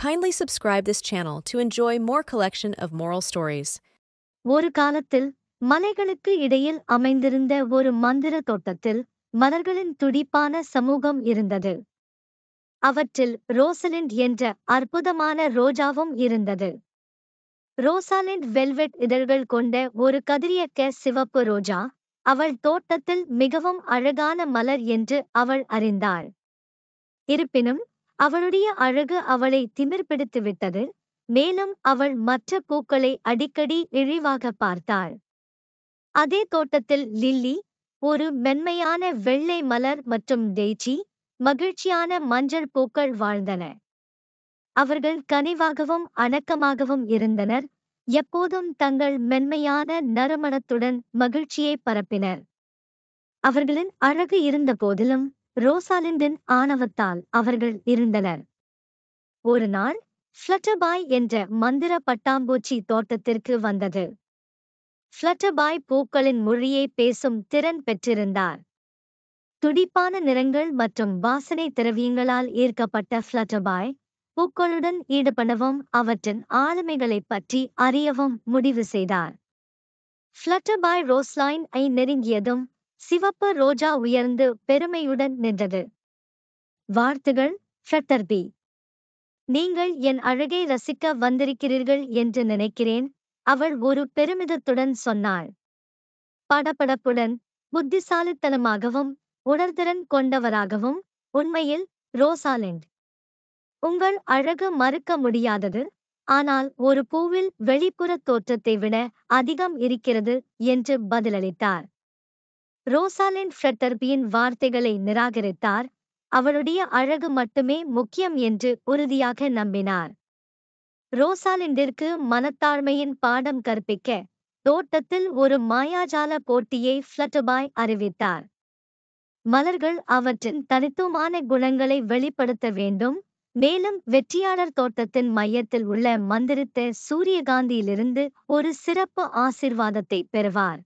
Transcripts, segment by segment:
Kindly subscribe this channel to enjoy more collection of moral stories. ஒரு காலத்தில் மலைகளுக்கு இடையில் அமைந்திருந்த ஒரு மந்திர தோட்டத்தில் மலர்களின் துடிப்பான சமூகம் இருந்தது. அவற்றில் ரோசலிண்ட் என்ற அற்புதமான ரோஜாவும் இருந்தது. ரோசாலிண்ட் வெல்வெட் இதழ்கள் கொண்ட ஒரு கதிரியக்க சிவப்பு ரோஜா. அவள் தோட்டத்தில் மிகவும் அழகான மலர் என்று அவள் அறிந்தாள். இருப்பினும் அவளுடைய அழகு அவளை திமிர்பிடித்துவிட்டது. மேலும் அவள் மற்ற பூக்களை அடிக்கடி இழிவாக பார்த்தாள். அதே தோட்டத்தில் லில்லி, ஒரு மென்மையான வெள்ளை மலர், மற்றும் டெய்சி, மகிழ்ச்சியான மஞ்சள் பூக்கள் வாழ்ந்தன. அவர்கள் கனிவாகவும் அணக்கமாகவும் இருந்தனர், எப்போதும் தங்கள் மென்மையான நறுமணத்துடன் மகிழ்ச்சியை பரப்பினர். அவர்களின் அழகு இருந்த போதிலும் ரோசாலிண்டின் ஆணவத்தால் அவர்கள் இருந்தனர். ஒரு நாள் ஃப்ளட்டர்பாய் என்ற மந்திர பட்டாம்பூச்சி தோட்டத்திற்கு வந்தது. ஃப்ளட்டர்பாய் பூக்களின் மொழியை பேசும் திறன் பெற்றிருந்தார். துடிப்பான நிறங்கள் மற்றும் வாசனை திரவியங்களால் ஈர்க்கப்பட்ட ஃப்ளட்டர்பாய் பூக்களுடன் ஈடுபடவும் அவற்றின் ஆளுமைகளைப் பற்றி அறியவும் முடிவு செய்தார். ஃப்ளட்டர்பாய் ரோஸ்லைன் ஐ நெருங்கியதும் சிவப்பு ரோஜா உயர்ந்து பெருமையுடன் நின்றது. வாழ்த்துகள் ஃப்ளட்டர்பி, நீங்கள் என் அழகை ரசிக்க வந்திருக்கிறீர்கள் என்று நினைக்கிறேன், அவள் ஒரு பெருமிதத்துடன் சொன்னாள். படபடப்புடன், புத்திசாலித்தனமாகவும் உணர்திறன் கொண்டவராகவும். உண்மையில் ரோசாலிண்ட், உங்கள் அழகு மறுக்க முடியாதது, ஆனால் ஒரு பூவில் வெளிப்புற தோற்றத்தை விட அதிகம் இருக்கிறது என்று பதிலளித்தார். ரோசாலிண்ட் ஃப்ளட்டர்பியின் வார்த்தைகளை நிராகரித்தார். அவளுடைய அழகு மட்டுமே முக்கியம் என்று உறுதியாக நம்பினார். ரோசாலிண்டிற்கு மனத்தாழ்மையின் பாடம் கற்பிக்க தோட்டத்தில் ஒரு மாயாஜால போட்டியை ஃப்ளட்டர்பாய் அறிவித்தார். மலர்கள் அவற்றின் தனித்துவமான குணங்களை வெளிப்படுத்த வேண்டும், மேலும் வெற்றியாளர் தோட்டத்தின் மையத்தில் உள்ள மந்திரித்த சூரியகாந்தியிலிருந்து ஒரு சிறப்பு ஆசீர்வாதத்தை பெறுவார்.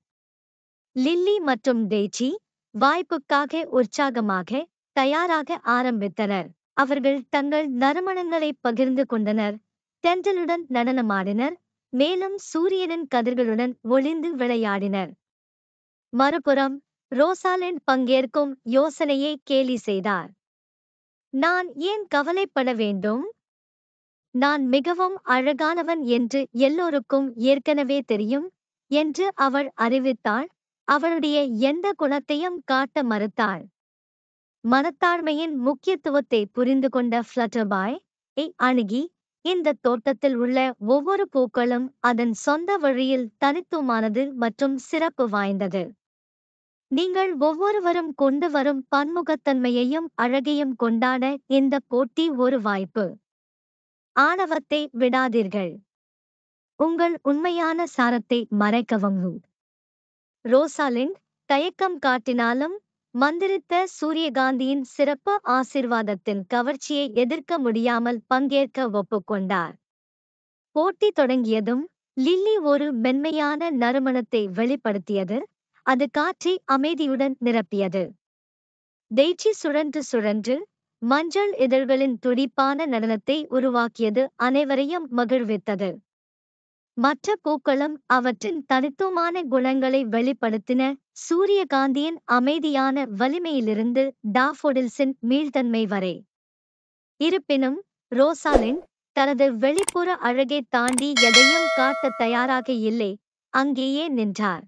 லில்லி மற்றும் டெய்சி வாய்ப்புக்காக உற்சாகமாக தயாராக ஆரம்பித்தனர். அவர்கள் தங்கள் நறுமணங்களை பகிர்ந்து கொண்டனர், தென்றலுடன் நடனமாடினர், மேலும் சூரியனின் கதிர்களுடன் ஒளிந்து விளையாடினர். மறுபுறம் ரோசாலிண்ட் பங்கேற்கும் யோசனையை கேலி செய்தார். நான் ஏன் கவலைப்பட வேண்டும்? நான் மிகவும் அழகானவன் என்று எல்லோருக்கும் ஏற்கனவே தெரியும் என்று அவள் அறிவித்தாள். அவளுடைய எந்த குணத்தையும் காட்ட மறுத்தாள். மனத்தாழ்மையின் முக்கியத்துவத்தை புரிந்து கொண்ட ஃப்ளட்டர்பாய் அணுகி, இந்த தோட்டத்தில் உள்ள ஒவ்வொரு பூக்களும் அதன் சொந்த வழியில் தனித்துவமானது மற்றும் சிறப்பு வாய்ந்தது. நீங்கள் ஒவ்வொருவரும் கொண்டு வரும் பன்முகத்தன்மையையும் அழகையும் கொண்டாட இந்த போட்டி ஒரு வாய்ப்பு. ஆணவத்தை விடாதீர்கள், உங்கள் உண்மையான சாரத்தை மறைக்கவும். ரோசாலிண்ட் தயக்கம் காட்டினாலும் மந்திரித்த சூரியகாந்தியின் சிறப்பு ஆசீர்வாதத்தின் கவர்ச்சியை எதிர்க்க முடியாமல் பங்கேற்க ஒப்புக்கொண்டார். போட்டி தொடங்கியதும் லில்லி ஒரு மென்மையான நறுமணத்தை வெளிப்படுத்தியது, அது காற்றை அமைதியுடன் நிரப்பியது. டெய்சி சுழன்று சுழன்று மஞ்சள் இதழ்களின் துடிப்பான நடனத்தை உருவாக்கியது அனைவரையும் மகிழ்வித்தது. மற்ற பூக்களும் அவற்றின் தனித்துவமான குணங்களை வெளிப்படுத்தின, சூரியகாந்தியின் அமைதியான வலிமையிலிருந்து டாஃபோடில்ஸின் மீள்தன்மை வரை. இருப்பினும் ரோசாலிண்ட் தனது வெளிப்புற அழகை தாண்டி எதையும் காட்ட தயாராக இல்லை, அங்கேயே நின்றார்.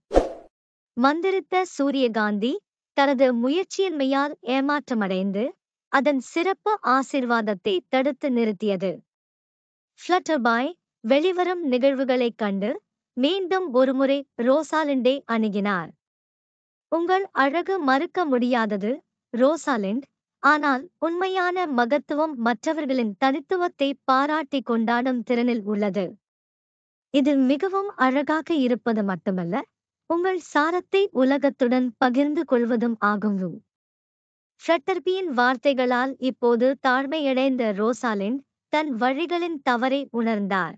மந்திரித்த சூரியகாந்தி தனது முயற்சியின்மையால் ஏமாற்றமடைந்து அதன் சிறப்பு ஆசீர்வாதத்தை தடுத்து நிறுத்தியது. ஃப்ளட்டர்பாய் வெளிவரும் நிகழ்வுகளைக் கண்டு மீண்டும் ஒருமுறை ரோசாலிண்டை அணுகினார். உங்கள் அழகு மறுக்க முடியாதது, ரோசாலிண்ட், ஆனால் உண்மையான மகத்துவம் மற்றவர்களின் தனித்துவத்தை பாராட்டி கொண்டாடும் திறனில் உள்ளது. இது மிகவும் அழகாக இருப்பது மட்டுமல்ல, உங்கள் சாரத்தை உலகத்துடன் பகிர்ந்து கொள்வதும் ஆகும். ஃப்ளட்டர்பியின் வார்த்தைகளால் இப்போது தாழ்மையடைந்த ரோசாலிண்ட் தன் வழிகளின் தவறை உணர்ந்தார்.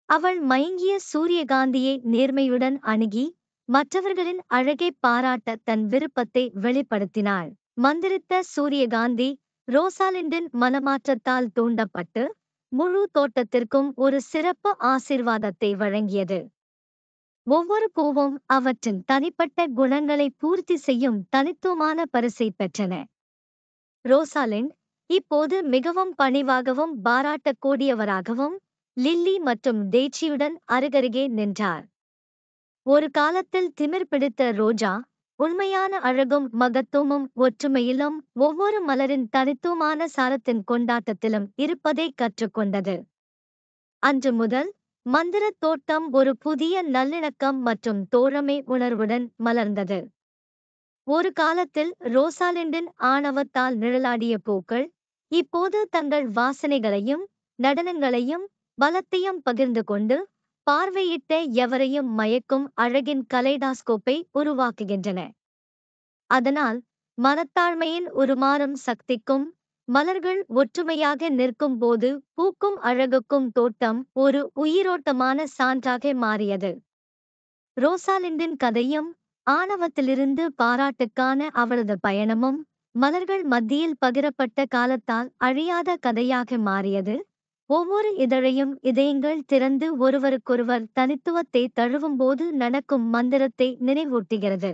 அவள் மயங்கிய சூரியகாந்தியை நேர்மையுடன் அணுகி மற்றவர்களின் அழகை பாராட்ட தன் விருப்பத்தை வெளிப்படுத்தினாள். மந்திரித்த சூரியகாந்தி ரோசாலிண்டின் மனமாற்றத்தால் தூண்டப்பட்டு முழு தோட்டத்திற்கும் ஒரு சிறப்பு ஆசீர்வாதத்தை வழங்கியது. ஒவ்வொரு பூவும் அவற்றின் தனிப்பட்ட குணங்களை பூர்த்தி செய்யும் தனித்துவமான பரிசை பெற்றன. ரோசாலிண்ட் இப்போது மிகவும் பணிவாகவும் பாராட்டக்கூடியவராகவும் லில்லி மற்றும் டேச்சியுடன் அருகருகே நின்றார். ஒரு காலத்தில் திமிர் பிடித்த ரோஜா உண்மையான அழகும் மகத்துவமும் ஒற்றுமையிலும் ஒவ்வொரு மலரின் தனித்துவமான சாரத்தின் கொண்டாட்டத்திலும் இருப்பதை கற்றுக்கொண்டது. அன்று முதல் மந்திரத் தோட்டம் ஒரு புதிய நல்லிணக்கம் மற்றும் தோழமை உணர்வுடன் மலர்ந்தது. ஒரு காலத்தில் ரோசாலிண்டின் ஆணவத்தால் நிழலாடிய பூக்கள் இப்போது தங்கள் வாசனைகளையும் நடனங்களையும் பலத்தையும் பகிர்ந்து கொண்டு பார்வையிட்ட எவரையும் மயக்கும் அழகின் கலைடாஸ்கோப்பை உருவாக்குகின்றன. அதனால் மனத்தாழ்மையின் உருமாறும் சக்திக்கும் மலர்கள் ஒற்றுமையாக நிற்கும் போது பூக்கும் அழகுக்கும் தோட்டம் ஒரு உயிரோட்டமான சான்றாக மாறியது. ரோசாலிண்டின் கதையும் ஆணவத்திலிருந்து பாராட்டுக்கான அவளது பயணமும் மலர்கள் மத்தியில் பகிரப்பட்ட காலத்தால் அழியாத கதையாக மாறியது. ஒவ்வொரு இதழையும் இதயங்கள் திறந்து ஒருவருக்கொருவர் தனித்துவத்தை தழுவும்போது நடக்கும் மந்திரத்தை நினைவூட்டுகிறது.